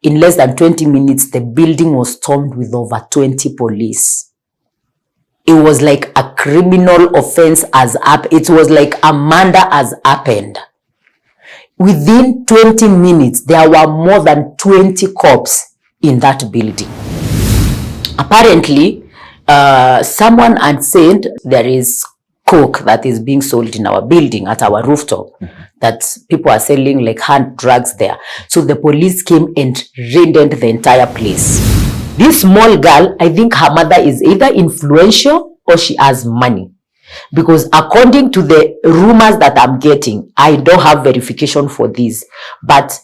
in less than 20 minutes, the building was stormed with over 20 police. It was like a criminal offense it was like a murder has happened. Within 20 minutes, there were more than 20 cops in that building. Apparently, someone had said there is coke that is being sold in our building at our rooftop, that people are selling like hand drugs there. So the police came and raided the entire place. This small girl, I think her mother is either influential or she has money. Because according to the rumors that I'm getting, I don't have verification for this, but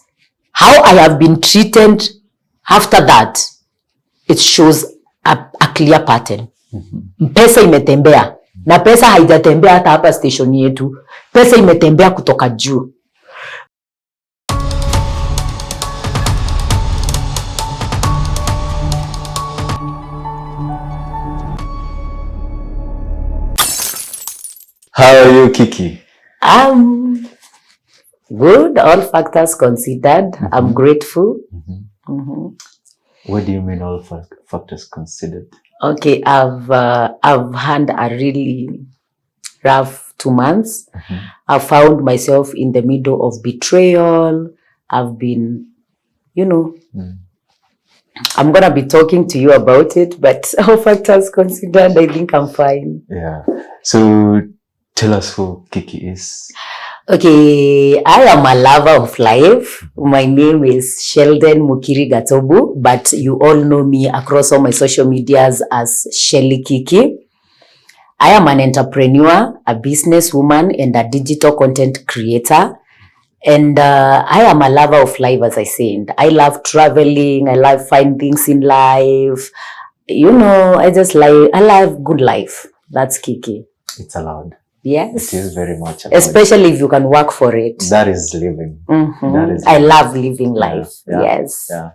how I have been treated after that, it shows a clear pattern. Pesa imetembea. Na pesa haijatembea hata hapa station yetu. Pesa imetembea kutoka juu. How are you, KieKie? Good, all factors considered. I'm grateful. What do you mean all factors considered? Okay, I've had a really rough 2 months. I found myself in the middle of betrayal. I've been, I'm going to be talking to you about it, but all factors considered, I think I'm fine. Yeah. So tell us who KieKie is. Okay, I am a lover of life. My name is Sheldon Mukiri Gatobu, but you all know me across all my social medias as Shelly KieKie. I am an entrepreneur, a businesswoman, and a digital content creator. And I am a lover of life, as I said. I love traveling. I love finding things in life. I love good life. That's KieKie. It's allowed. Yes. It is very much allowed. Especially if you can work for it. That is living. That is living. I love living life. Yeah. Yes. Yeah.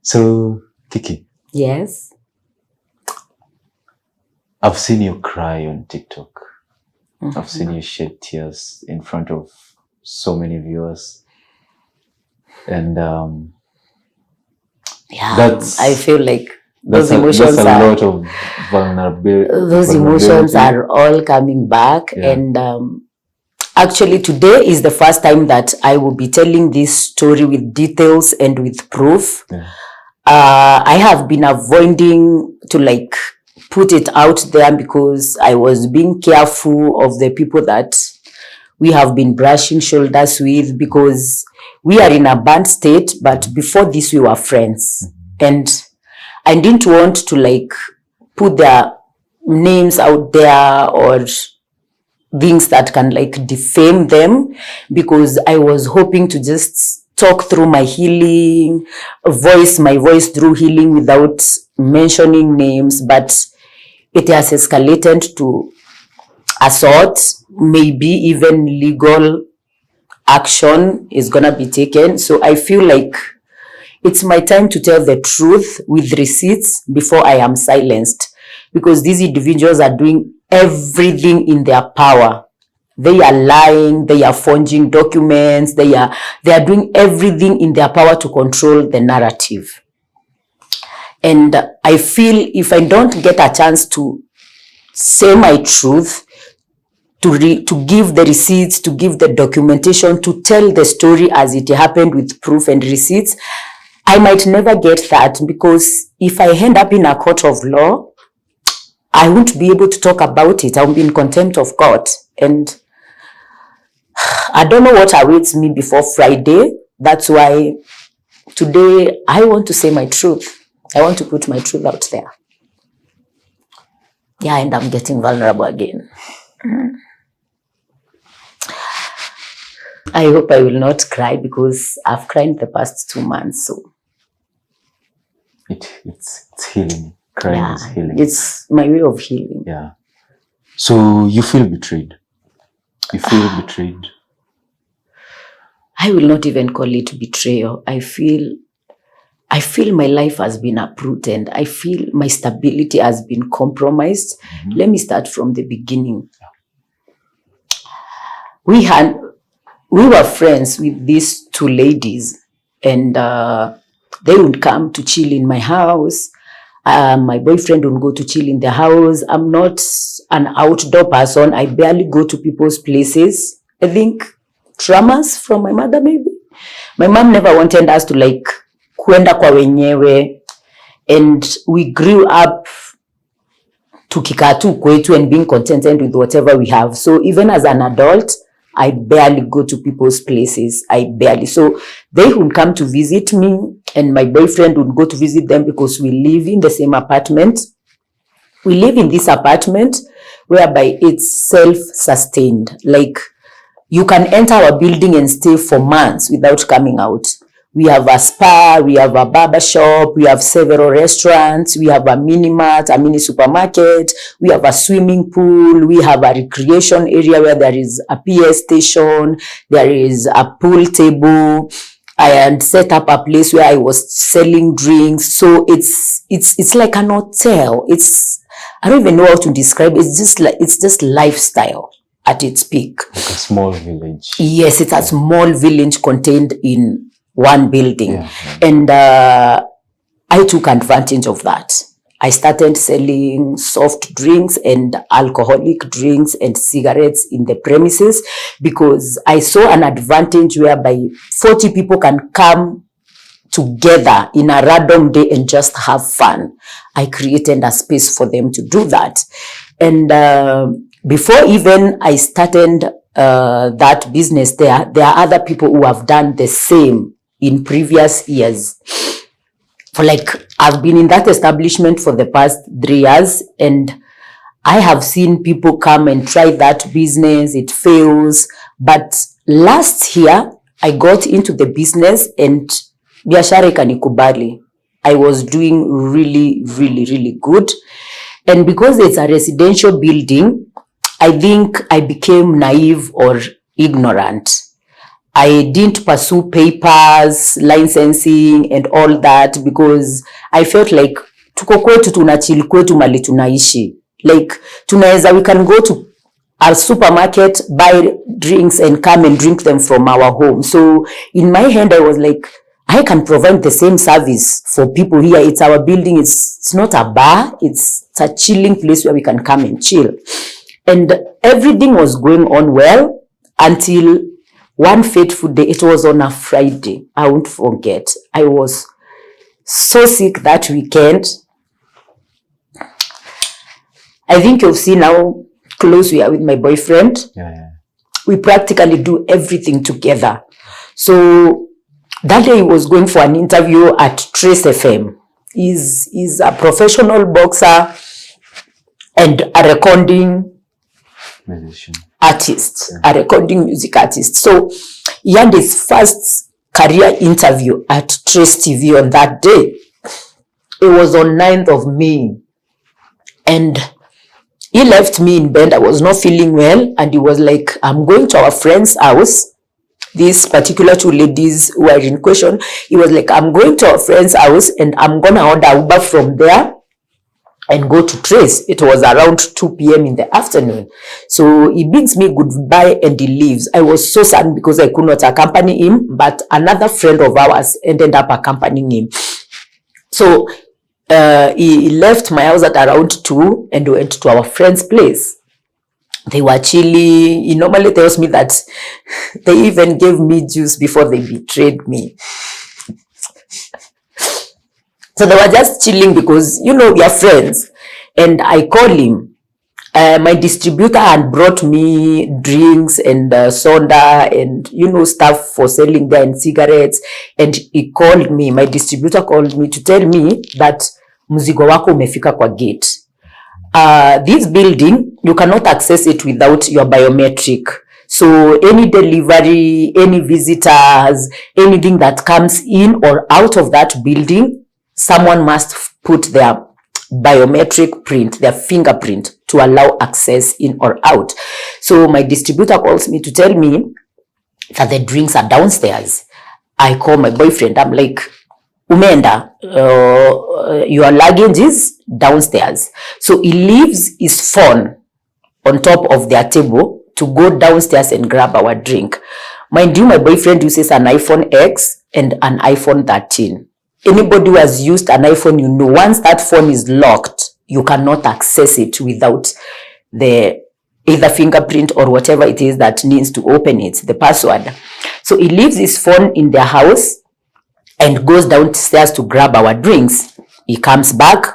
So, KieKie. Yes. I've seen you cry on TikTok. I've seen you shed tears in front of so many viewers. And I feel like those emotions are all coming back. Yeah. And actually today is the first time that I will be telling this story with details and with proof. Yeah. I have been avoiding to put it out there because I was being careful of the people that we have been brushing shoulders with, because we are in a bad state, but before this we were friends. And I didn't want to put their names out there or things that can defame them, because I was hoping to just talk through my healing, voice my voice through healing without mentioning names. But it has escalated to assault, maybe even legal action is gonna be taken. So I feel like it's my time to tell the truth with receipts before I am silenced, because these individuals are doing everything in their power. They are lying, they are forging documents, they are doing everything in their power to control the narrative. And I feel if I don't get a chance to say my truth, to give the receipts, to give the documentation, to tell the story as it happened with proof and receipts, I might never get that, because if I end up in a court of law, I won't be able to talk about it. I'll be in contempt of court. And I don't know what awaits me before Friday. That's why today I want to say my truth. I want to put my truth out there. Yeah, and I'm getting vulnerable again. I hope I will not cry, because I've cried the past 2 months. So it's healing. Crying is healing. It's my way of healing. Yeah. So you feel betrayed. You feel betrayed. I will not even call it betrayal. I feel my life has been uprooted. I feel my stability has been compromised. Let me start from the beginning. We were friends with these two ladies, and they would come to chill in my house. My boyfriend would go to chill in the house. I'm not an outdoor person. I barely go to people's places. I think traumas from my mother, maybe. My mom never wanted us to like kwenda kwa wenyewe, and we grew up tukikatu kwetu and being contented with whatever we have. So even as an adult, I barely go to people's places. I barely. So they would come to visit me, and my boyfriend would go to visit them because we live in the same apartment. We live in this apartment whereby it's self-sustained. Like, you can enter our building and stay for months without coming out. We have a spa, we have a barber shop, we have several restaurants, we have a mini mart, a mini supermarket, we have a swimming pool, we have a recreation area where there is a PS station, there is a pool table. I had set up a place where I was selling drinks. So it's like an hotel. I don't even know how to describe it. It's just lifestyle at its peak. Like a small village. Yes, it's a small village contained in one building. Yeah. And I took advantage of that. I started selling soft drinks and alcoholic drinks and cigarettes in the premises because I saw an advantage whereby 40 people can come together in a random day and just have fun. I created a space for them to do that. And before even I started that business there are other people who have done the same in previous years. Like, I've been in that establishment for the past 3 years, and I have seen people come and try that business. It fails. But last year, I got into the business and biashara ikanikubali. I was doing really, really, really good. And because it's a residential building, I think I became naive or ignorant. I didn't pursue papers, licensing and all that because I felt like tuko kwetu tunachili kwetu mali tunaishi. Like, we can go to our supermarket, buy drinks and come and drink them from our home. So in my hand, I was like, I can provide the same service for people here. It's our building. It's not a bar. It's a chilling place where we can come and chill. And everything was going on well until one fateful day. It was on a Friday. I won't forget. I was so sick that weekend. I think you'll see how close we are with my boyfriend. Yeah. We practically do everything together. So that day he was going for an interview at Trace FM. He's a professional boxer and a recording musician. Artist, a recording music artist. So he had his first career interview at Trace TV on that day. It was on 9th of May. And he left me in bed. I was not feeling well. And he was like, I'm going to our friend's house. These particular 2 ladies who are in question. He was like, I'm going to our friend's house and I'm going to order Uber from there and go to Trace. It was around 2 p.m. in the afternoon. So he bids me goodbye and he leaves. I was so sad because I could not accompany him, but another friend of ours ended up accompanying him. So he left my house at around 2 and went to our friend's place. They were chilly. He normally tells me that they even gave me juice before they betrayed me. So they were just chilling because, we are friends. And I called him. My distributor had brought me drinks and soda and, stuff for selling there and cigarettes. And he called me. My distributor called me to tell me that mzigo wako umefika kwa gate. This building, you cannot access it without your biometric. So any delivery, any visitors, anything that comes in or out of that building, someone must put their biometric print, their fingerprint, to allow access in or out. So my distributor calls me to tell me that the drinks are downstairs. I call my boyfriend. I'm like, Umenda, your luggage is downstairs. So he leaves his phone on top of their table to go downstairs and grab our drink. Mind you, my boyfriend uses an iPhone X and an iPhone 13. anybody who has used an iPhone, you know, once that phone is locked, you cannot access it without the either fingerprint or whatever it is that needs to open it, the password. So he leaves his phone in their house and goes downstairs to grab our drinks. He comes back,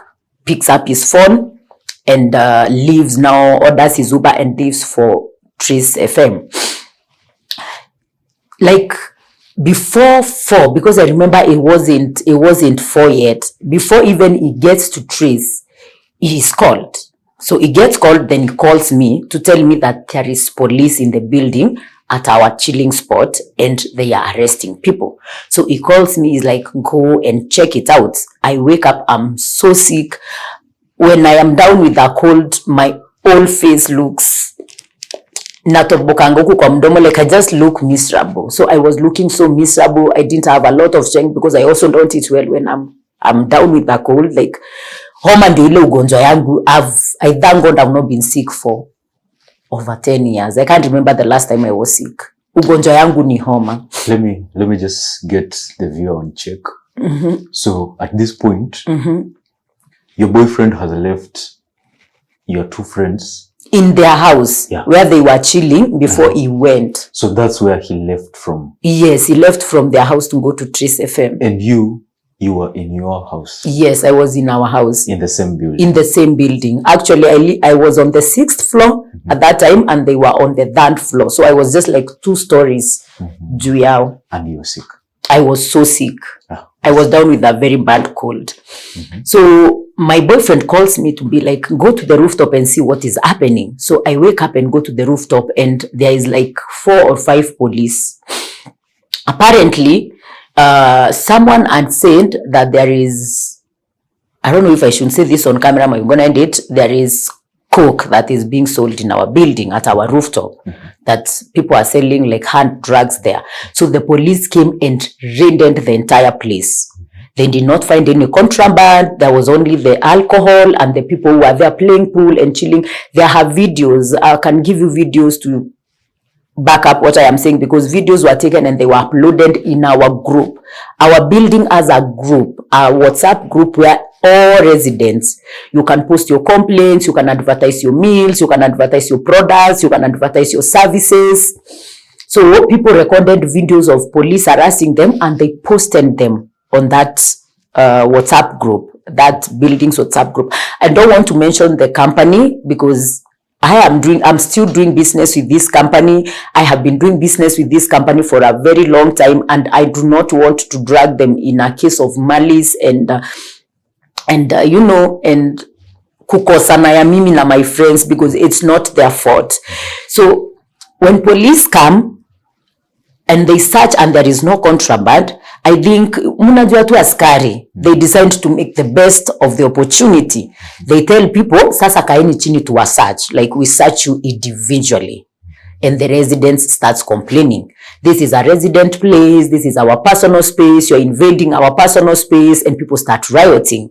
picks up his phone, and leaves now, orders his Uber and leaves for Tris FM. Like before 4, because I remember it wasn't 4 yet. Before even he gets to Tris, he's called. So he gets called, then he calls me to tell me that there is police in the building at our chilling spot and they are arresting people. So he calls me, he's like, go and check it out. I wake up, I'm so sick. When I am down with a cold, my whole face looks natobokangoku kwa mdomo, like I just look miserable. So I was looking so miserable. I didn't have a lot of strength because I also don't eat well when I'm down with a cold. Like homa ndio ile ugonjwa yangu. I thank God I've not been sick for over 10 years. I can't remember the last time I was sick. Ugonjwa yangu ni homa. Let me just get the viewer on check. So at this point, your boyfriend has left your 2 friends in their house, where they were chilling before he went. So that's where he left from? Yes, he left from their house to go to Tris FM. And you were in your house? Yes, I was in our house. In the same building? In the same building. Actually, I was on the 6th floor at that time, and they were on the 3rd floor. So I was just like 2 stories. And you were sick? I was so sick. I was down with a very bad cold. So my boyfriend calls me to be like, go to the rooftop and see what is happening. So I wake up and go to the rooftop, and there is like 4 or 5 police. Apparently, someone had said that there is, I don't know if I should say this on camera, I'm going to end it. There is coke that is being sold in our building at our rooftop, that people are selling like hand drugs there. So the police came and raided the entire place. They did not find any contraband. There was only the alcohol and the people who were there playing pool and chilling. There have videos. I can give you videos to back up what I am saying, because videos were taken and they were uploaded in our group. Our building as a group, a WhatsApp group where all residents, you can post your complaints, you can advertise your meals, you can advertise your products, you can advertise your services. So people recorded videos of police harassing them and they posted them on that WhatsApp group, that building's WhatsApp group. I don't want to mention the company because I'm still doing business with this company. I have been doing business with this company for a very long time, and I do not want to drag them in a case of malice and kukosana ya mimi na my friends, because it's not their fault. So when police come and they search and there is no contraband, I think munajua tu askari, they decide to make the best of the opportunity. They tell people, sasa kaeni chini to search, like we search you individually. And the residents starts complaining. This is a resident place, this is our personal space, you're invading our personal space, and people start rioting.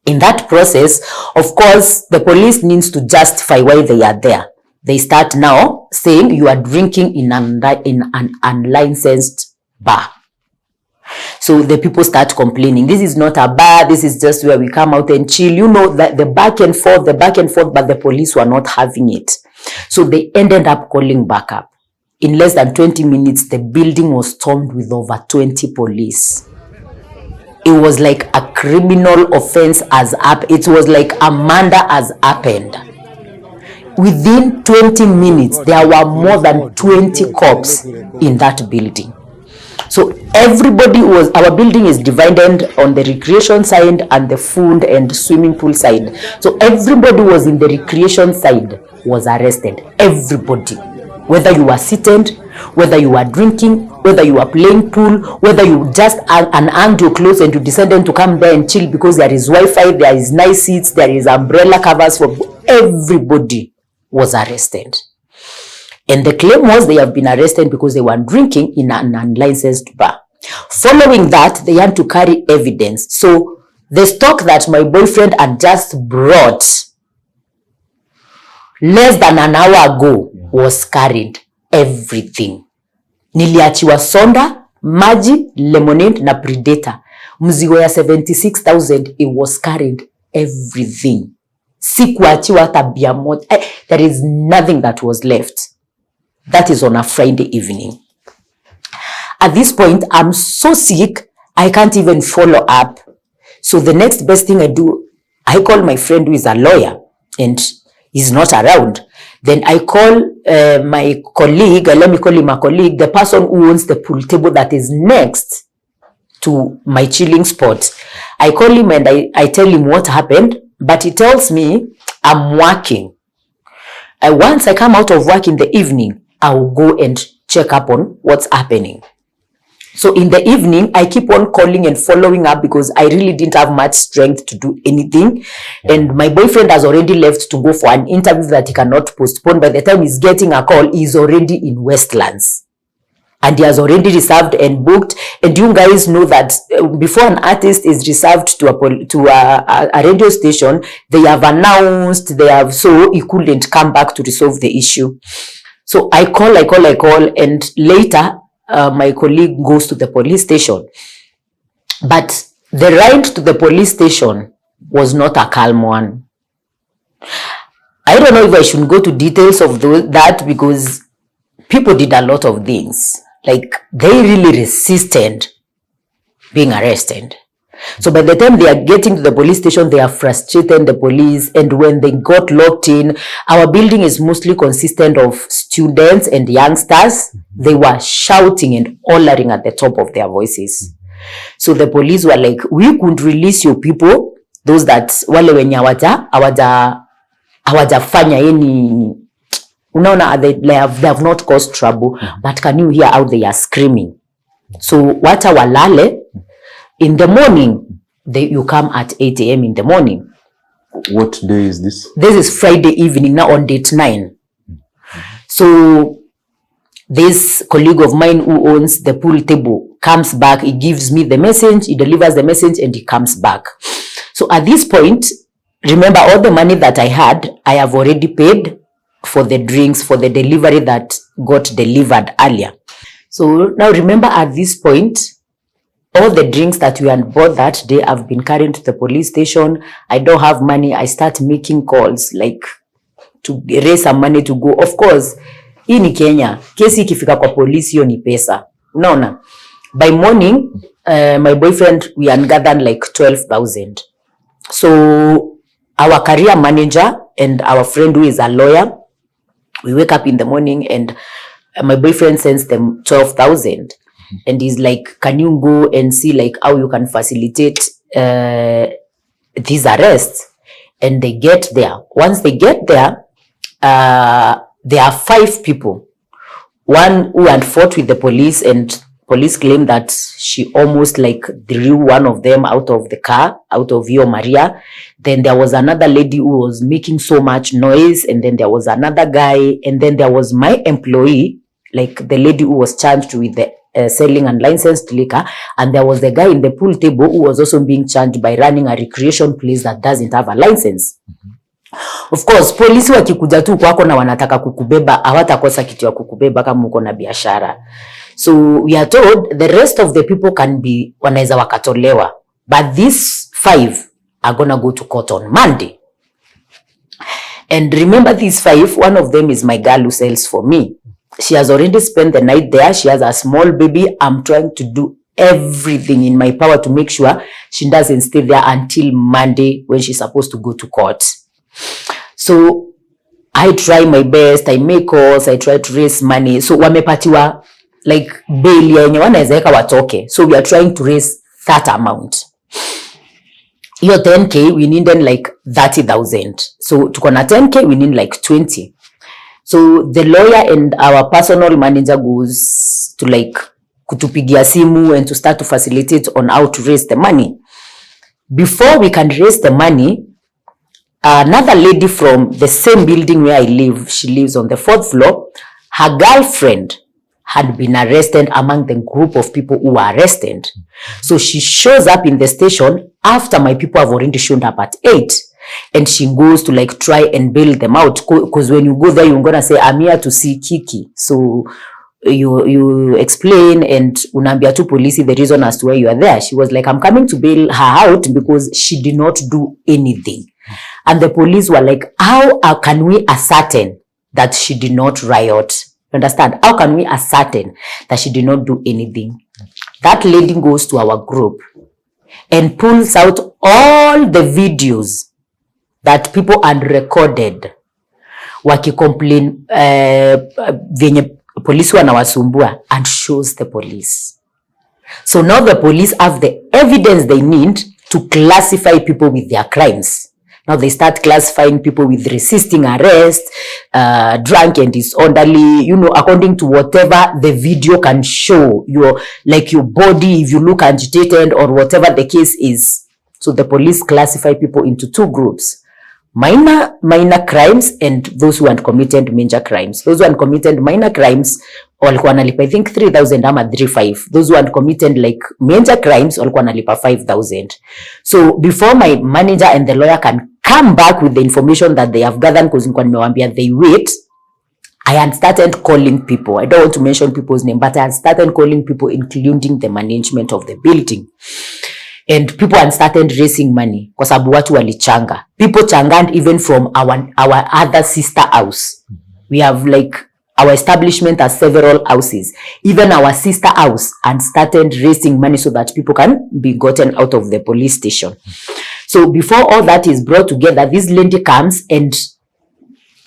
In that process, of course, the police needs to justify why they are there. They start now saying you are drinking in an unlicensed bar. So the people start complaining. This is not a bar. This is just where we come out and chill. You know, that the back and forth, but the police were not having it. So they ended up calling backup. In less than 20 minutes, the building was stormed with over 20 police. It was like a criminal offense has happened. It was like a murder has happened. Within 20 minutes, there were more than 20 cops in that building. So everybody our building is divided on the recreation side and the food and swimming pool side. So everybody was in the recreation side was arrested. Everybody. Whether you were seated, whether you were drinking, whether you were playing pool, whether you just unhanged your clothes and you decided to come there and chill because there is Wi-Fi, there is nice seats, there is umbrella covers for everybody was arrested. And the claim was they have been arrested because they were drinking in an unlicensed bar. Following that, they had to carry evidence. So the stock that my boyfriend had just brought less than an hour ago was carried. Everything. Niliachiwa soda, maji, lemonade na Predator. mzigo ya 76,000, it was carried everything. Sikuachiwa hata bia moja. There is nothing that was left. That is on a Friday evening. At this point, I'm so sick, I can't even follow up. So the next best thing I do, I call my friend who is a lawyer and he's not around. Then I call my colleague, let me call him a colleague, the person who owns the pool table that is next to my chilling spot. I call him and I tell him what happened, but he tells me I'm working. Once I come out of work in the evening, I will go and check up on what's happening. So in the evening, I keep on calling and following up because I really didn't have much strength to do anything. And my boyfriend has already left to go for an interview that he cannot postpone. By the time he's getting a call, he's already in Westlands. And he has already reserved and booked. And you guys know that before an artist is reserved to a radio station, they have announced, so he couldn't come back to resolve the issue. So I call, and later, my colleague goes to the police station. But the ride to the police station was not a calm one. I don't know if I should go to details of that because people did a lot of things. Like, they really resisted being arrested. So by the time they are getting to the police station, they are frustrated, the police, and when they got locked in, our building is mostly consistent of students and youngsters. They were shouting and hollering at the top of their voices. So the police were like, we couldn't release your people, those that wale wenye hawajafanya any, they have not caused trouble, but can you hear how they are screaming? So wacha walale. In the morning, you come at 8 a.m. in the morning. What day is this? This is Friday evening, now on date 9. So this colleague of mine who owns the pool table comes back, he gives me the message, he delivers the message, and he comes back. So at this point, remember all the money that I had, I have already paid for the drinks, for the delivery that got delivered earlier. So now remember at this point, all the drinks that we had bought that day have been carried to the police station. I don't have money. I start making calls like to raise some money to go. Of course, hii ni Kenya. Kesi ikifika kwa polisi hiyo ni pesa. Unaona? By morning, my boyfriend, we had gathered like 12,000. So our career manager and our friend who is a lawyer, we wake up in the morning and my boyfriend sends them 12,000. And he's like, can you go and see like how you can facilitate these arrests? And they get there. Once they get there, there are 5 people. One who had fought with the police, and police claim that she almost like drew one of them out of the car, out of Vio Maria. Then there was another lady who was making so much noise. And then there was another guy. And then there was my employee, like the lady who was charged with the selling unlicensed liquor, and there was the guy in the pool table who was also being charged by running a recreation place that doesn't have a license. Of course, polisi wakikuja tu kwako na wanataka kukubeba, hawatakosa kitu ya kukubeba kama uko na biashara. So we are told the rest of the people can be, wanaweza wakatolewa, but these 5 are gonna go to court on Monday. And remember these 5, one of them is my girl who sells for me. She has already spent the night there. She has a small baby. I'm trying to do everything in my power to make sure she doesn't stay there until Monday when she's supposed to go to court. So I try my best. I make calls. I try to raise money. So wamepatiwa like bail yenye wanaweza watoke. So we are trying to raise that amount. Your 10K, we need then like 30,000. So tuko na 10K, we need like 20. So the lawyer and our personal manager goes to like kutupigia simu and to start to facilitate on how to raise the money. Before we can raise the money, another lady from the same building where I live, she lives on the 4th floor, her girlfriend had been arrested among the group of people who were arrested. So she shows up in the station after my people have already shown up at 8. And she goes to like try and bail them out. Because when you go there, you're going to say, I'm here to see KieKie. So you explain and unaambia tu polisi the reason as to why you are there. She was like, I'm coming to bail her out because she did not do anything. And the police were like, how can we ascertain that she did not riot? Understand? How can we ascertain that she did not do anything? That lady goes to our group and pulls out all the videos that people had recorded wakicomplain venye polisi wanawasumbua, and shows the police. So now the police have the evidence they need to classify people with their crimes. Now they start classifying people with resisting arrest, drunk and disorderly, according to whatever the video can show, your body, if you look agitated or whatever the case is. So the police classify people into two groups. Minor crimes and those who had committed major crimes. Those who had committed minor crimes walikuwa nalipa I think 3,000 ama 3,500. Those who had committed like major crimes walikuwa nalipa 5,000. So before my manager and the lawyer can come back with the information that they have gathered, because nilikuwa nimewambia they wait, I had started calling people. I don't want to mention people's name, but I had started calling people, including the management of the building. And people had started raising money kwa sababu watu walichanga. People changed even from our other sister house. We have like our establishment has several houses. Even our sister house and started raising money so that people can be gotten out of the police station. So before all that is brought together, this lady comes and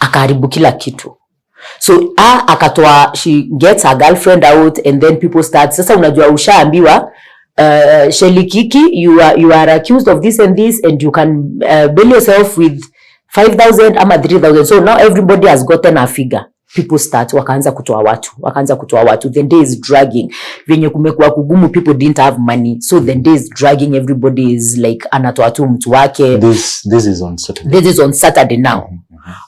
akaribu kila kitu. So akatoa, she gets her girlfriend out, and then people start, sasa unajua ushaambiwa, Shelly KieKie, you are accused of this and this, and you can bail yourself with 5,000 ama 3,000. So now everybody has gotten a figure. People start, wakaanza kutoa watu. The day is dragging. Venye kumekuwa kugumu, people didn't have money. So the day is dragging, everybody is like, anatoa tu mtu wake. This is on Saturday. This is on Saturday now.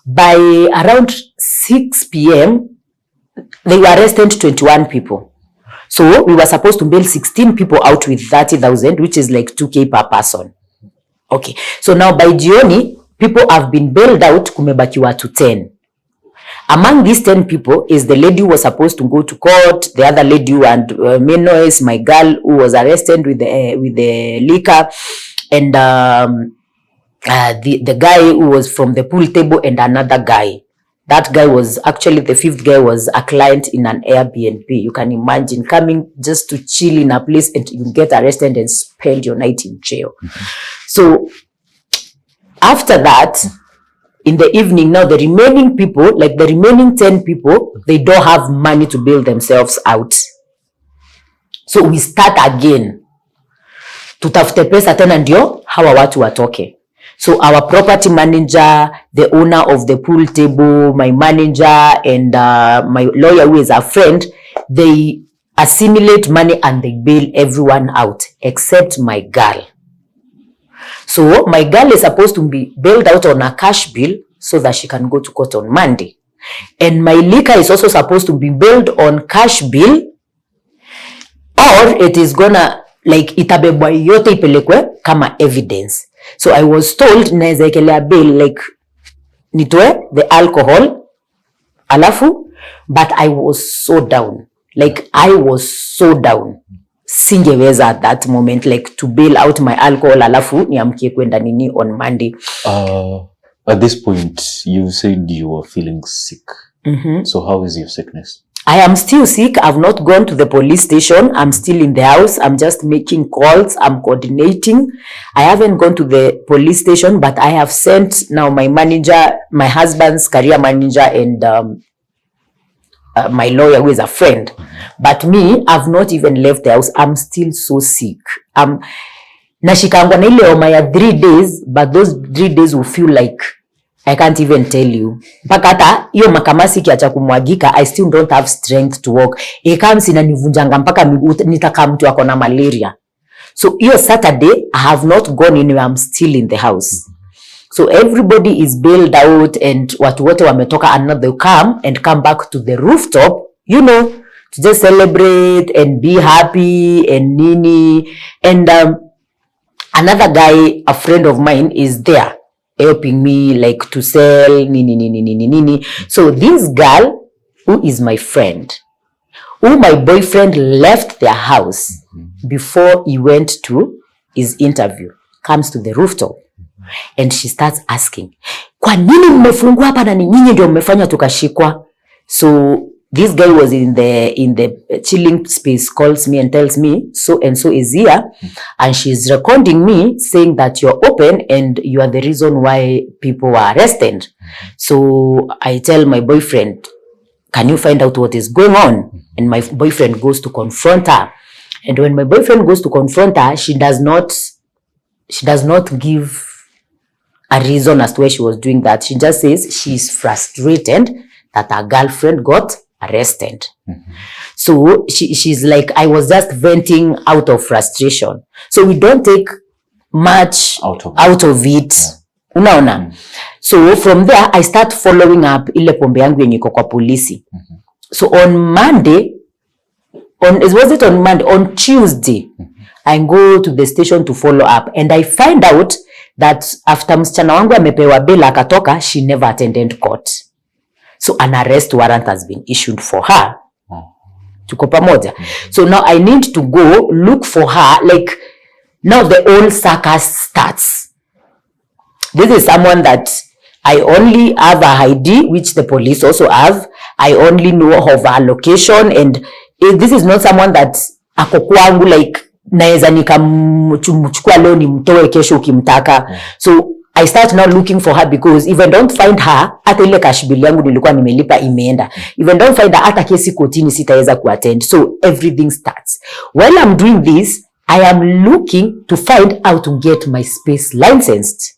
By around 6 p.m., they were arrested 21 people. So we were supposed to bail 16 people out with 30,000, which is like 2K per person. Okay. So now by jioni, people have been bailed out, kumebaki watu 10. Among these 10 people is the lady who was supposed to go to court, the other lady who had made noise, my girl who was arrested with the liquor, and the guy who was from the pool table, and another guy. That guy was actually, the fifth guy was a client in an Airbnb. You can imagine coming just to chill in a place and you get arrested and spend your night in jail. So after that, in the evening, now the remaining people, like the remaining 10 people, they don't have money to bail themselves out. So we start again. Tutafute pesa tena ndio hawa watu watoke. So our property manager, the owner of the pool table, my manager, and my lawyer who is a friend, they assimilate money and they bail everyone out except my girl. So my girl is supposed to be bailed out on a cash bill so that she can go to court on Monday. And my liquor is also supposed to be bailed on cash bill, or it is gonna, like, itabebwa yote ipelekwe kama evidence. So I was told naeza ekelea bail, like nitoe the alcohol alafu, but I was so down. Like I was so down. Singeweza at that moment, like to bail out my alcohol alafu niamkie kwenda nini on Monday. At this point, you said you were feeling sick. So how is your sickness? I am still sick. I've not gone to the police station. I'm still in the house. I'm just making calls. I'm coordinating. I haven't gone to the police station, but I have sent now my manager, my husband's career manager, and my lawyer who is a friend. But me, I've not even left the house. I'm still so sick. Nashikangwa na ile homa ya 3 days, but those 3 days will feel like I can't even tell you. Mpaka hata hiyo makamasi kiacha kumwagika, I still don't have strength to walk. Comes inanivunjanga mpaka miguu, nitaka mtu ako na malaria. So hiyo Saturday, I have not gone anywhere. I'm still in the house. So everybody is bailed out and watu wote wametoka, and now they come back to the rooftop, to just celebrate and be happy and nini. And another guy, a friend of mine, is there helping me, like, to sell nini. So this girl, who is my friend, who my boyfriend left their house before he went to his interview, comes to the rooftop and she starts asking, kwa nini mmefungwa hapa na ni nyinyi ndio mmefanya tukashikwa? So this guy was in the chilling space, calls me and tells me so and so is here, and she's recording me saying that you're open and you are the reason why people were arrested. So I tell my boyfriend, can you find out what is going on? And my boyfriend goes to confront her. And when my boyfriend goes to confront her, she does not give a reason as to why she was doing that. She just says she's frustrated that her girlfriend got arrested. So she's like, I was just venting out of frustration. So we don't take much out of it. Unaona? So from there, I start following up ile pombe yangu yenye iko kwa polisi. So on Monday, on Tuesday, I go to the station to follow up, and I find out that after msichana wangu amepewa bail akatoka, she never attended court. So an arrest warrant has been issued for her. Tuko pamoja. So now I need to go look for her. Like, now the whole circus starts. This is someone that I only have a ID, which the police also have. I only know of her location, and this is not someone that ako kwangu like naeza nikamchukua leo nimtoe kesho ukimtaka. So I start now looking for her, because if I don't find her, hata ile cash bill yangu nilikuwa nimelipa imeenda. If I don't find her, hata kesi kotini sitaweza kuattend. So everything starts. While I'm doing this, I am looking to find how to get my space licensed.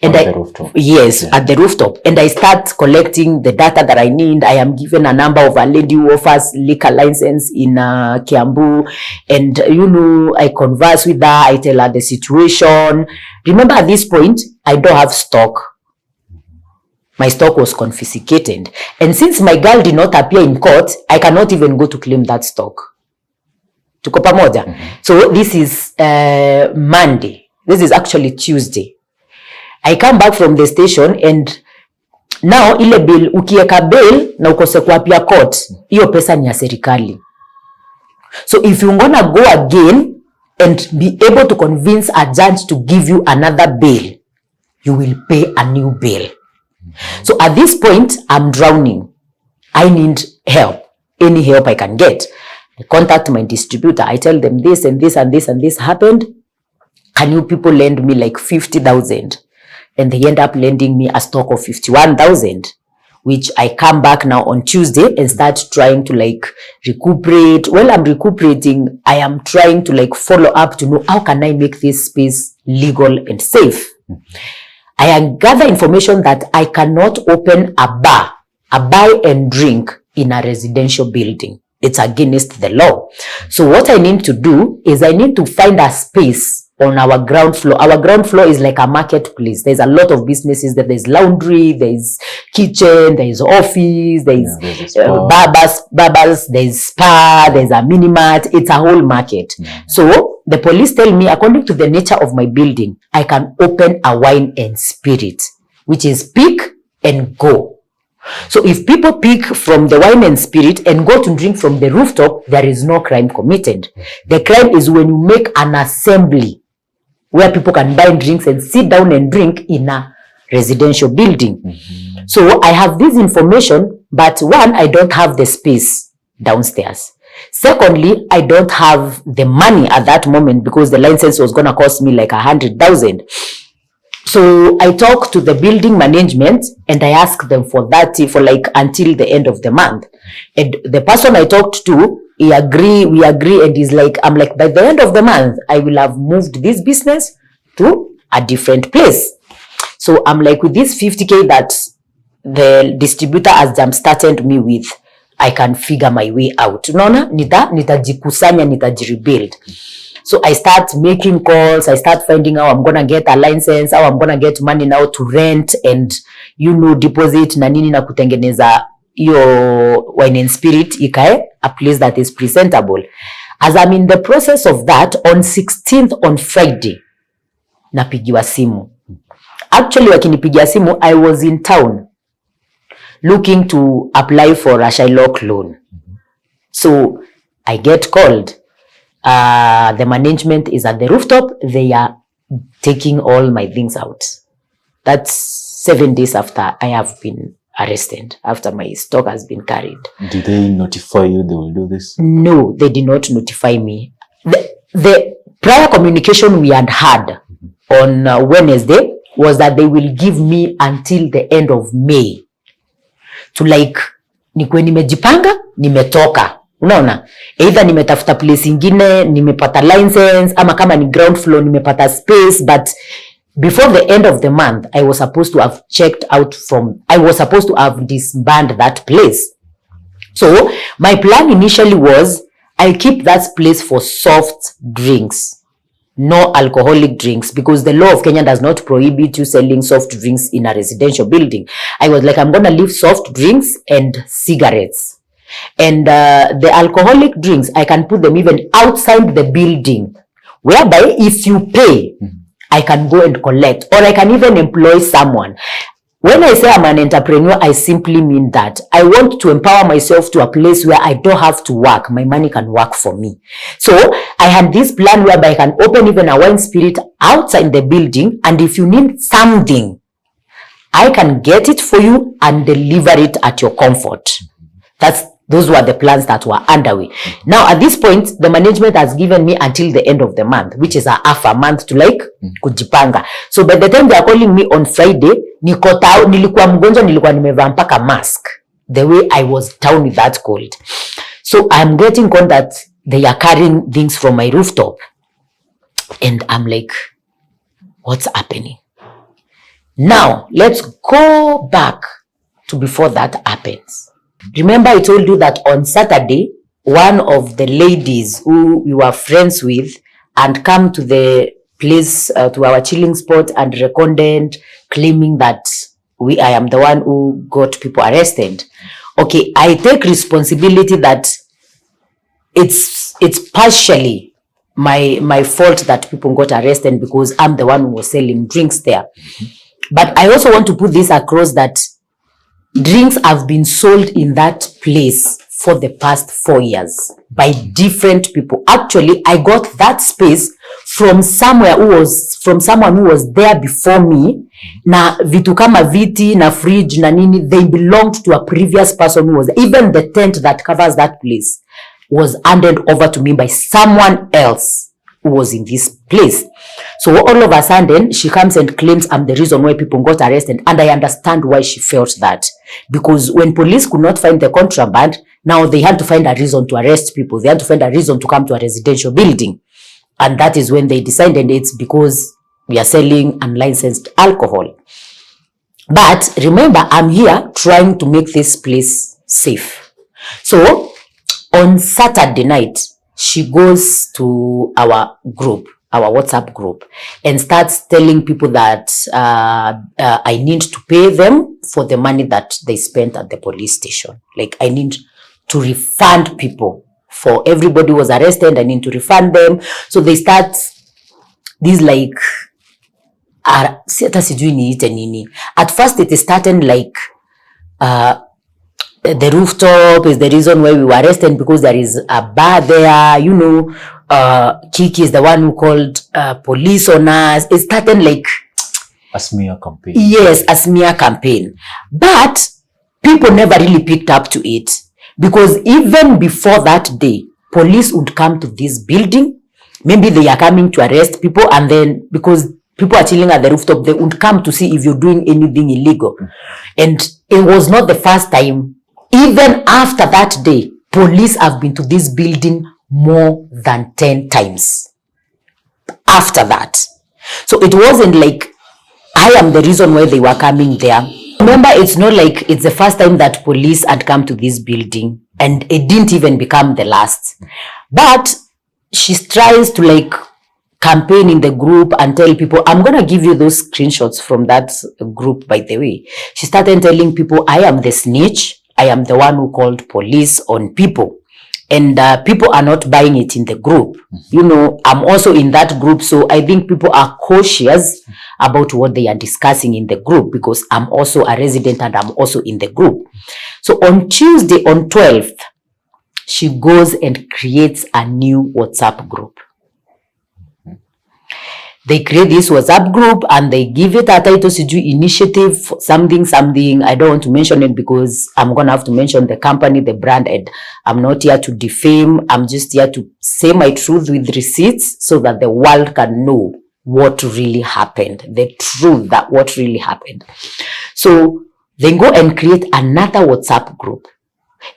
And at the rooftop. Yes, at the rooftop. And I start collecting the data that I need. I am given a number of a lady who offers liquor license in Kiambu. And, I converse with her. I tell her the situation. Remember, at this point, I don't have stock. My stock was confiscated. And since my girl did not appear in court, I cannot even go to claim that stock. Tuko pamoja. So this is Monday. This is actually Tuesday. I come back from the station, and now ile bill, ukieka bail na ukose kuapia court, hiyo pesa ni ya serikali. So if you gonna go again and be able to convince a judge to give you another bail, you will pay a new bail. So at this point, I'm drowning. I need help. Any help I can get. I contact my distributor. I tell them this and this and this and this happened. Can you people lend me like 50,000? And they end up lending me a stock of 51,000, which I come back now on Tuesday and start trying to like recuperate. While I'm recuperating, I am trying to like follow up to know how can I make this space legal and safe. I gather information that I cannot open a bar, a buy and drink in a residential building. It's against the law. So what I need to do is I need to find a space on our ground floor. Our ground floor is like a marketplace. There's a lot of businesses. There's laundry, there's kitchen, there's office, there's barbers, there's spa, there's a mini mart. It's a whole market. So the police tell me, according to the nature of my building, I can open a wine and spirit, which is pick and go. So if people pick from the wine and spirit and go to drink from the rooftop, there is no crime committed. The crime is when you make an assembly where people can buy drinks and sit down and drink in a residential building. So I have this information, but one, I don't have the space downstairs. Secondly, I don't have the money at that moment because the license was going to cost me like 100,000. So I talk to the building management and I ask them for that for like until the end of the month. And the person I talked to, we agree, and he's like, I'm like, by the end of the month, I will have moved this business to a different place. So I'm like, with this 50K that the distributor has jump-started me with, I can figure my way out. Unaona, nitajikusanya, nitajirebuild. So I start making calls. I start finding how I'm going to get a license, how I'm going to get money now to rent and, deposit na nini na kutengeneza your wine and spirit ikae a place that is presentable. As I'm in the process of that, on 16th on Friday, napigiwa simu. Actually, wakinipigia simu, I was in town looking to apply for a Shylock loan. So I get called. The management is at the rooftop. They are taking all my things out. That's 7 days after I have been arrested, after my stock has been carried. Did they notify you they will do this? No, they did not notify me. The prior communication we had on Wednesday was that they will give me until the end of May to like nikwe nimejipanga, nimetoka. Unaona? Either nimetafuta place ingine, nimepata license, ama kama ni ground floor nimepata space, but before the end of the month, I was supposed to have disbanded that place. So my plan initially was I keep that place for soft drinks, no alcoholic drinks, because the law of Kenya does not prohibit you selling soft drinks in a residential building. I was like, I'm going to leave soft drinks and cigarettes. And the alcoholic drinks, I can put them even outside the building, whereby if you pay, I can go and collect, or I can even employ someone. When I say I'm an entrepreneur, I simply mean that I want to empower myself to a place where I don't have to work. My money can work for me. So I had this plan whereby I can open even a wine spirit outside the building. And if you need something, I can get it for you and deliver it at your comfort. Those were the plans that were underway. Now, at this point, the management has given me until the end of the month, which is a half a month to like kujipanga. So by the time they are calling me on Friday, nilikuwa mgonjwa, nilikuwa nimevaa mpaka mask. The way I was down with that cold. So I'm getting called that they are carrying things from my rooftop. And I'm like, what's happening? Now, let's go back to before that happens. Remember I told you that on Saturday, one of the ladies who we were friends with and come to the place, to our chilling spot and recorded claiming that I am the one who got people arrested. Okay, I take responsibility that it's partially my fault that people got arrested because I'm the one who was selling drinks there. But I also want to put this across that drinks have been sold in that place for the past 4 years by different people. Actually, I got that space from someone who was there before me. Na vitu kama viti na fridge na nini, they belonged to a previous person who was there. Even the tent that covers that place was handed over to me by someone else who was in this place. So all of a sudden, she comes and claims I'm the reason why people got arrested. And I understand why she felt that. Because when police could not find the contraband, now they had to find a reason to arrest people. They had to find a reason to come to a residential building. And that is when they decided it's because we are selling unlicensed alcohol. But remember, I'm here trying to make this place safe. So on Saturday night, she goes to our group, our WhatsApp group, and starts telling people that I need to pay them for the money that they spent at the police station. Like, I need to refund people. For everybody who was arrested, I need to refund them. So they start these like, at first it started like, the rooftop is the reason why we were arrested because there is a bar there, you know. KieKie is the one who called police on us. It started like a smear campaign. Yes, a smear campaign. But people never really picked up to it because even before that day, police would come to this building. Maybe they are coming to arrest people, and then because people are chilling at the rooftop, they would come to see if you're doing anything illegal. And it was not the first time. Even after that day, police have been to this building more than 10 times. After that. So it wasn't like I am the reason why they were coming there. Remember, it's not like it's the first time that police had come to this building, and it didn't even become the last. But she tries to like campaign in the group and tell people, I'm going to give you those screenshots from that group, by the way. She started telling people, I am the snitch. I am the one who called police on people. And people are not buying it in the group. You know, I'm also in that group. So I think people are cautious about what they are discussing in the group because I'm also a resident and I'm also in the group. So on Tuesday, on 12th, she goes and creates a new WhatsApp group. They create this WhatsApp group and they give it a title, initiative, something. I don't want to mention it because I'm going to have to mention the company, the brand, and I'm not here to defame. I'm just here to say my truth with receipts so that the world can know what really happened, the truth that what really happened. So they go and create another WhatsApp group.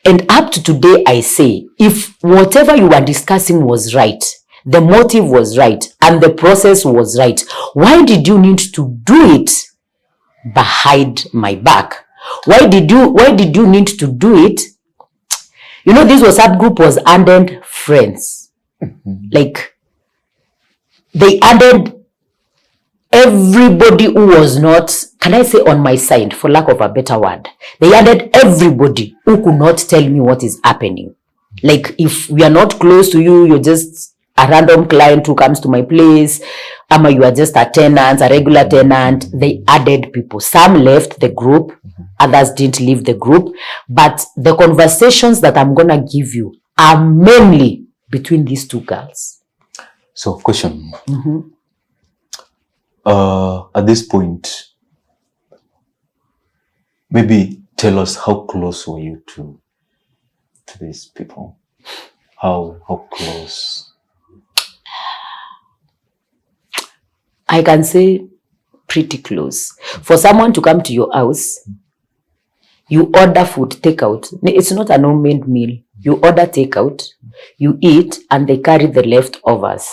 And up to today, I say, if whatever you were discussing was right, the motive was right, and the process was right, why did you need to do it behind my back? Why did you need to do it? You know, this WhatsApp group was added friends. Like, they added everybody who was not, can I say, on my side, for lack of a better word. They added everybody who could not tell me what is happening. Like, if we are not close to you, you're just a random client who comes to my place, you are just a tenant, a regular tenant. They added people. Some left the group, others didn't leave the group. But the conversations that I'm gonna give you are mainly between these two girls. So, question. At this point, maybe tell us how close were you to these people? How close? I can say pretty close. For someone to come to your house, you order food, takeout. It's not a no-made meal. You order takeout, you eat, and they carry the leftovers.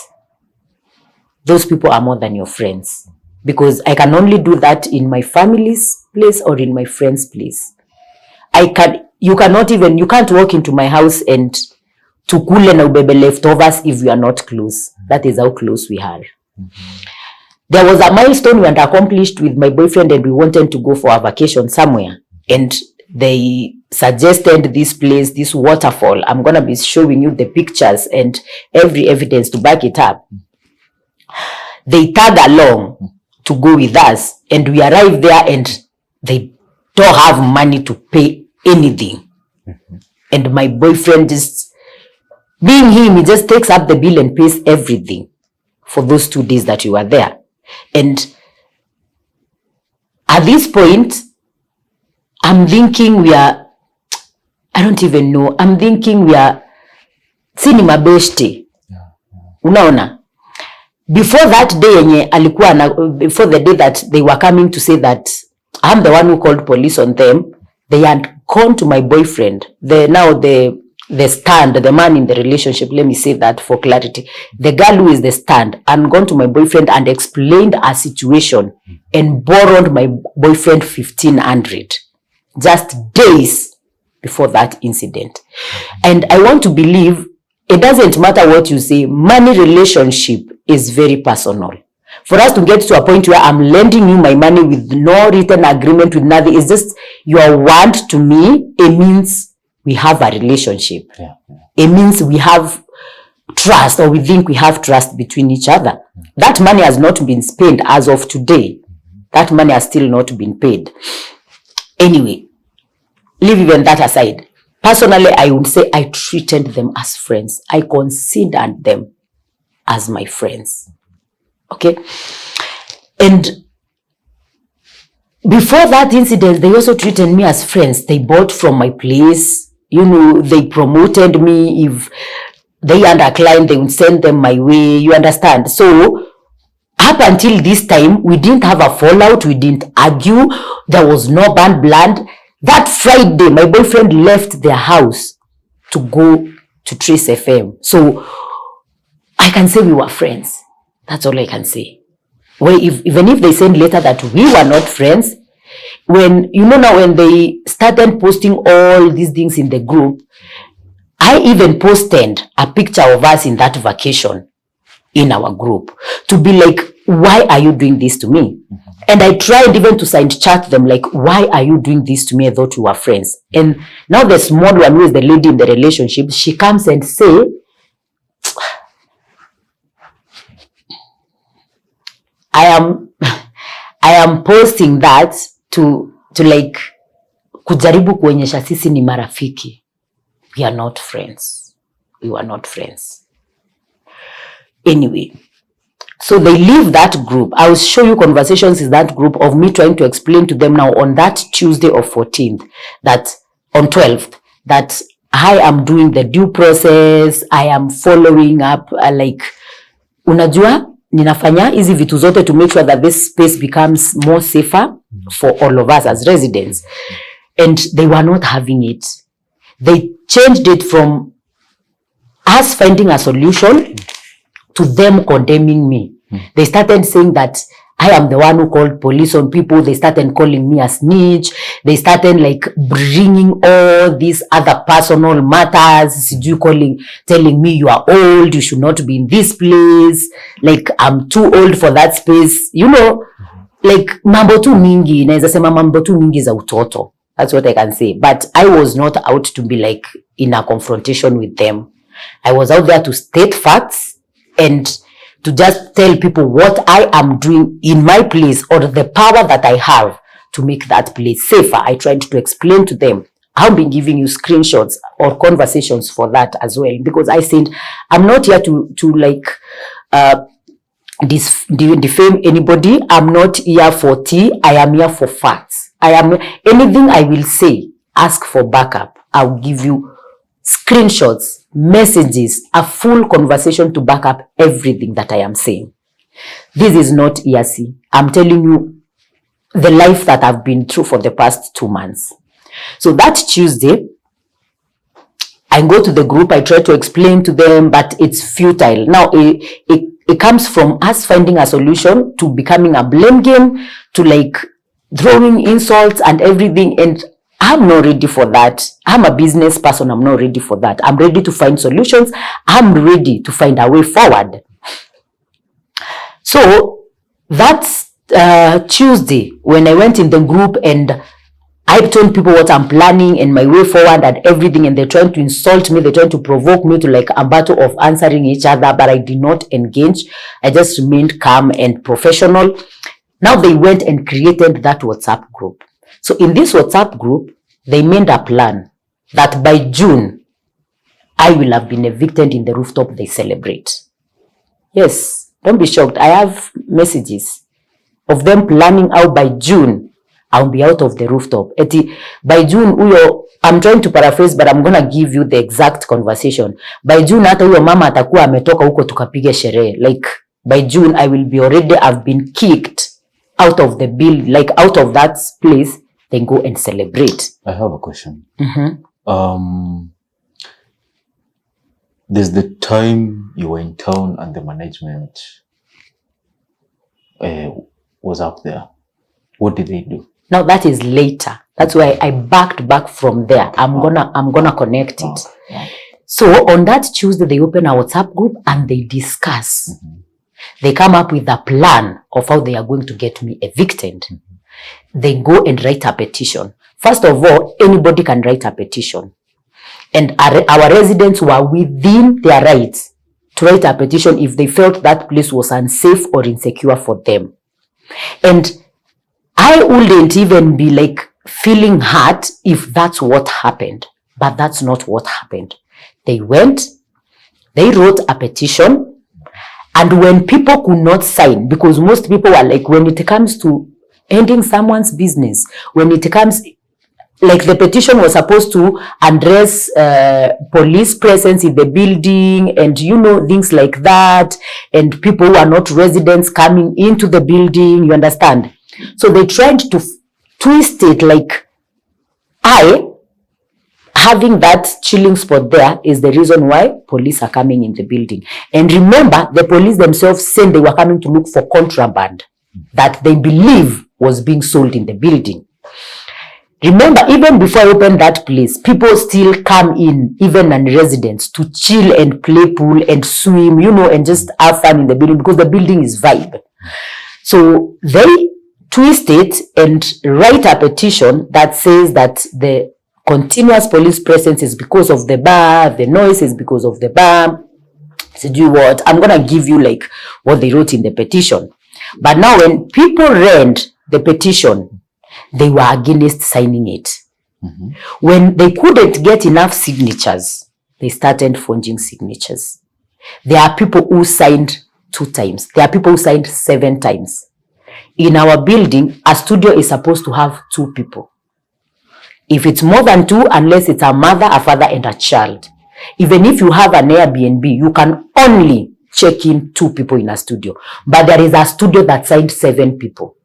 Those people are more than your friends. Because I can only do that in my family's place or in my friend's place. You can't walk into my house and to kule na ubebe leftovers if we are not close. That is how close we are. There was a milestone we had accomplished with my boyfriend and we wanted to go for a vacation somewhere. And they suggested this place, this waterfall. I'm going to be showing you the pictures and every evidence to back it up. They tag along to go with us and we arrived there and they don't have money to pay anything. And my boyfriend, just being him, he just takes up the bill and pays everything for those 2 days that you were there. And at this point, I'm thinking I don't even know. I'm thinking we are cinema beshte. Unaona? Before that day, before the day that they were coming to say that I'm the one who called police on them, they had gone to my boyfriend. The stand, the man in the relationship, let me say that for clarity, the girl who is the stand, and gone to my boyfriend and explained our situation and borrowed my boyfriend 1,500 just days before that incident. And I want to believe it doesn't matter what you say, money relationship is very personal. For us to get to a point where I'm lending you my money with no written agreement, with nothing, it's just your want to me, it means we have a relationship. It means we have trust, or we think we have trust between each other. That money has not been spent as of today. That money has still not been paid. Anyway, leave even that aside. Personally, I would say I treated them as friends. I considered them as my friends. Okay? And before that incident, they also treated me as friends. They bought from my place. You know, they promoted me. If they had a client, they would send them my way. You understand? So, up until this time, we didn't have a fallout. We didn't argue. There was no bad blood. That Friday, my boyfriend left their house to go to Trace FM. So, I can say we were friends. That's all I can say. Even if they send later that we were not friends, when they started posting all these things in the group, I even posted a picture of us in that vacation in our group to be like, why are you doing this to me? And I tried even to side chat them like, why are you doing this to me? I thought we were friends. And now the small one who is the lady in the relationship, she comes and say, I am posting that to like kujaribu kuonyesha sisi ni marafiki. We are not friends. We were not friends. Anyway, so they leave that group. I will show you conversations in that group of me trying to explain to them now on that Tuesday of 14th, that on 12th, that I am doing the due process. I am following up, like, unajua, ninafanya hizi vitu zote to make sure that this space becomes more safer for all of us as residents. And they were not having it. They changed it from us finding a solution to them condemning me. They started saying that I am the one who called police on people. They started calling me a snitch. They started like bringing all these other personal matters, telling me you are old, you should not be in this place. Like I'm too old for that space. You know, like mambo tu mingi. Naeza sema mambo tu mingi za utoto. That's what I can say. But I was not out to be like in a confrontation with them. I was out there to state facts and to just tell people what I am doing in my place or the power that I have to make that place safer. I tried to explain to them. I've been giving you screenshots or conversations for that as well, because I said, I'm not here to defame anybody. I'm not here for tea. I am here for facts. Anything I will say, ask for backup. I'll give you screenshots, messages, a full conversation to back up everything that I am saying. This is not ERC. I'm telling you the life that I've been through for the past 2 months. So that Tuesday, I go to the group, I try to explain to them, but it's futile. Now, it comes from us finding a solution to becoming a blame game, to like throwing insults and everything, and I'm not ready for that. I'm a business person. I'm not ready for that. I'm ready to find solutions. I'm ready to find a way forward. So that's Tuesday when I went in the group and I told people what I'm planning and my way forward and everything, and they're trying to insult me. They're trying to provoke me to like a battle of answering each other, but I did not engage. I just remained calm and professional. Now they went and created that WhatsApp group. So in this WhatsApp group, they made a plan that by June, I will have been evicted in the rooftop they celebrate. Yes, don't be shocked. I have messages of them planning out by June, I'll be out of the rooftop. By June, I'm trying to paraphrase, but I'm going to give you the exact conversation. By June, hata huyo mama atakuwa ametoka huko tukapige sherehe. Like, by June, I've been kicked out of the build, like out of that place, then go and celebrate. I have a question. There's the time you were in town and the management was up there. What did they do? Now that is later. That's why I backed back from there. I'm gonna connect it. So on that Tuesday, they open a WhatsApp group and they discuss. They come up with a plan of how they are going to get me evicted. They go and write a petition. First of all, anybody can write a petition. And our residents were within their rights to write a petition if they felt that place was unsafe or insecure for them. And I wouldn't even be like feeling hurt if that's what happened. But that's not what happened. They went, they wrote a petition, and when people could not sign, because most people are like, when it comes to ending someone's business, when it comes, like the petition was supposed to address police presence in the building and, things like that, and people who are not residents coming into the building, you understand? So they tried to twist it like having that chilling spot there is the reason why police are coming in the building. And remember, the police themselves said they were coming to look for contraband that they believe was being sold in the building. Remember, even before I opened that place, people still come in, even non-residents, to chill and play pool and swim, and just have fun in the building because the building is vibe. So they twist it and write a petition that says that the continuous police presence is because of the bar, the noise is because of the bar. So do what? I'm going to give you like what they wrote in the petition. But now when people read the petition, they were against signing it. When they couldn't get enough signatures, they started forging signatures. There are people who signed 2 times. There are people who signed 7 times. In our building, a studio is supposed to have 2 people. If it's more than 2, unless it's a mother, a father, and a child. Even if you have an Airbnb, you can only check in 2 people in a studio. But there is a studio that signed 7 people.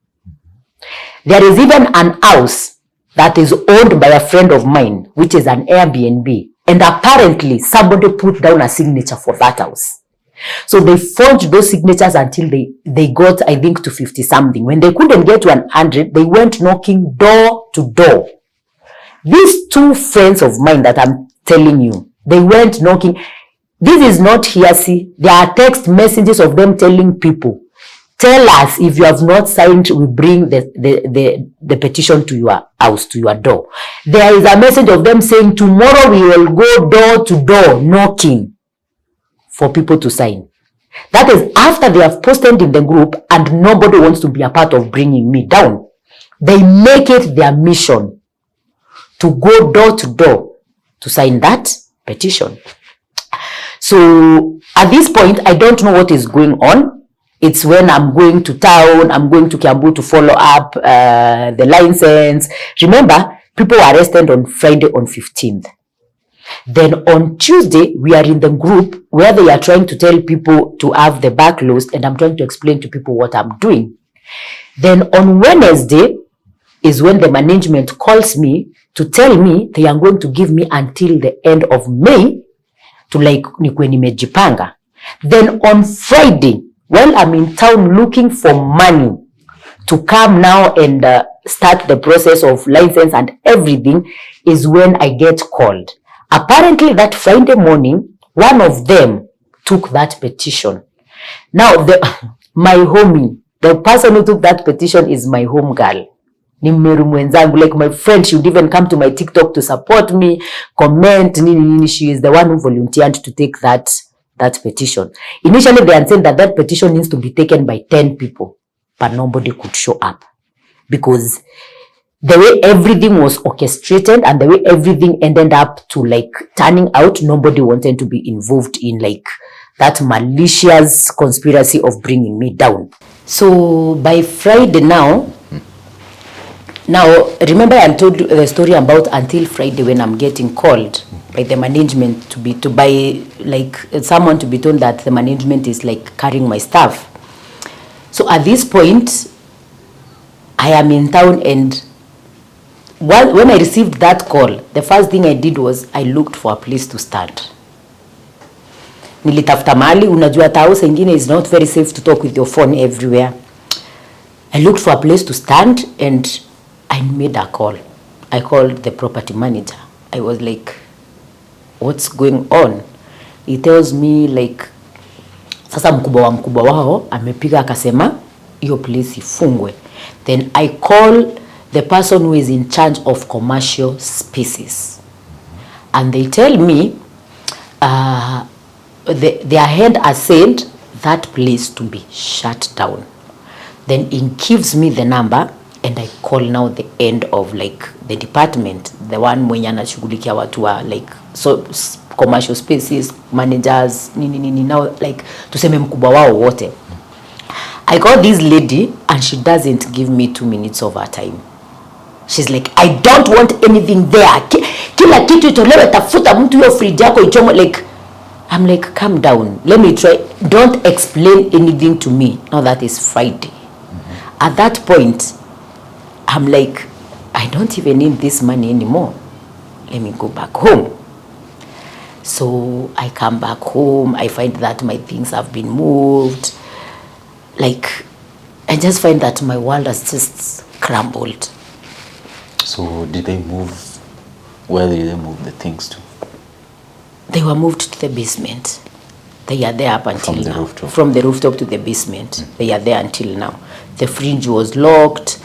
There is even an house that is owned by a friend of mine, which is an Airbnb. And apparently, somebody put down a signature for that house. So they forged those signatures until they got, I think, to 50 something. When they couldn't get to 100, they went knocking door to door. These 2 friends of mine that I'm telling you, they went knocking. This is not hearsay. There are text messages of them telling people, tell us if you have not signed, we bring the petition to your house, to your door. There is a message of them saying, tomorrow we will go door to door knocking for people to sign. That is after they have posted in the group and nobody wants to be a part of bringing me down. They make it their mission to go door to door to sign that petition. So at this point, I don't know what is going on. It's when I'm going to town, I'm going to Kiambu to follow up the license. Remember, people were arrested on Friday on 15th. Then on Tuesday, we are in the group where they are trying to tell people to have the back closed, and I'm trying to explain to people what I'm doing. Then on Wednesday is when the management calls me to tell me they are going to give me until the end of May to nikwe nimejipanga. Then on Friday, while I'm in town looking for money to come now and start the process of license and everything, is when I get called. Apparently that Friday morning, one of them took that petition. Now, my homie, the person who took that petition is my home girl. Like my friend, she would even come to my TikTok to support me, comment. She is the one who volunteered to take that petition. Initially, they had said that petition needs to be taken by 10 people, but nobody could show up because the way everything was orchestrated and the way everything ended up to turning out, nobody wanted to be involved in that malicious conspiracy of bringing me down. So by Friday now, remember I told you the story about until Friday when I'm getting called by the management someone to be told that the management is carrying my stuff. So at this point, I am in town, and when I received that call, the first thing I did was I looked for a place to stand. Nilitafuta mahali, unajua tao sengine is not very safe to talk with your phone everywhere. I looked for a place to stand and I made a call. I called the property manager. I was like, what's going on? He tells me sasa mkubwa wao amepiga akasema hiyo place ifungwe. Then I call the person who is in charge of commercial spaces. And they tell me their head has said that place to be shut down. Then he gives me the number and I call now the end of the department, the one mwenye anashughulikia watu wa so commercial spaces, managers, now tuseme mkubwa wao wote. I call this lady and she doesn't give me 2 minutes of her time. She's like, I don't want anything there. Kila kitu itolewe, tafuta mtu hiyo fridge yako ichomo. I'm like, calm down. Let me try. Don't explain anything to me. Now that is Friday. At that point, I'm like, I don't even need this money anymore. Let me go back home. So I come back home. I find that my things have been moved. I just find that my world has just crumbled. So did they move? Where did they move the things to? They were moved to the basement. They are there up until now. Rooftop. From the rooftop to the basement. They are there until now. The fridge was locked.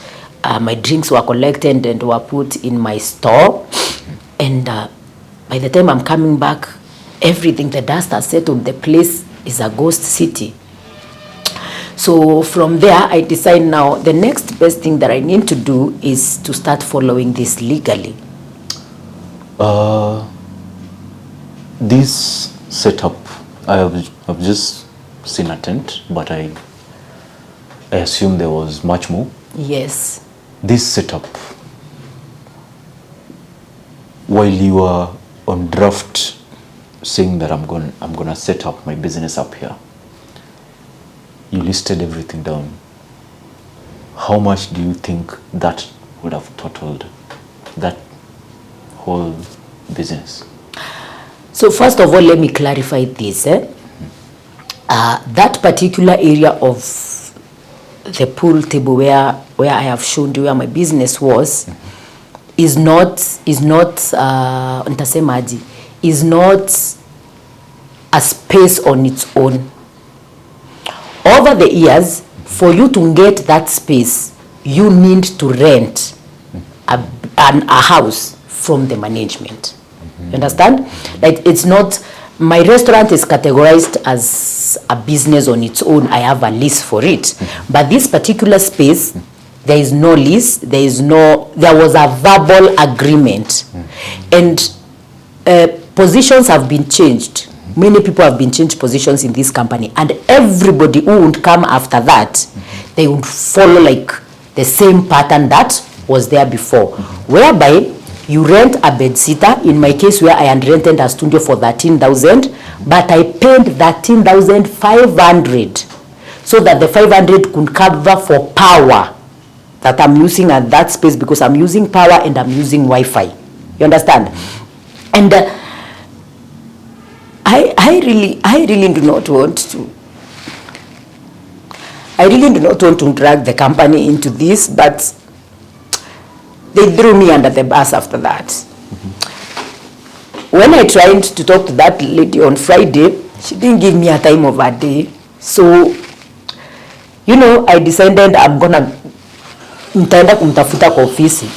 My drinks were collected and were put in my store. And by the time I'm coming back, everything, the dust has settled. The place is a ghost city. So from there, I decide now the next best thing that I need to do is to start following this legally. This setup, I've just seen a tent, but I assume there was much more. Yes. This setup, while you are on draft saying that I'm gonna set up my business up here, you listed everything down. How much do you think that would have totaled, that whole business? So first of all, let me clarify this. That particular area of the pool table where I have shown you where my business was, is not a space on its own. Over the years, for you to get that space, you need to rent a house from the management. You understand? Like, it's not, my restaurant is categorized as a business on its own. I have a lease for it. But this particular space, there is no lease, there was a verbal agreement. And positions have been changed. Many people have been changed positions in this company, and everybody who would come after that, they would follow like the same pattern that was there before, whereby you rent a bed sitter. In my case, where I had rented a studio for 13,000, but I paid 13,500 so that the 500 could cover for power that I'm using at that space, because I'm using power and I'm using Wi-Fi. You understand? And I really do not want to drag the company into this, but they threw me under the bus after that. When I tried to talk to that lady on Friday, she didn't give me a time of a day. So, I decided nitaenda kumtafuta kwa ofisi.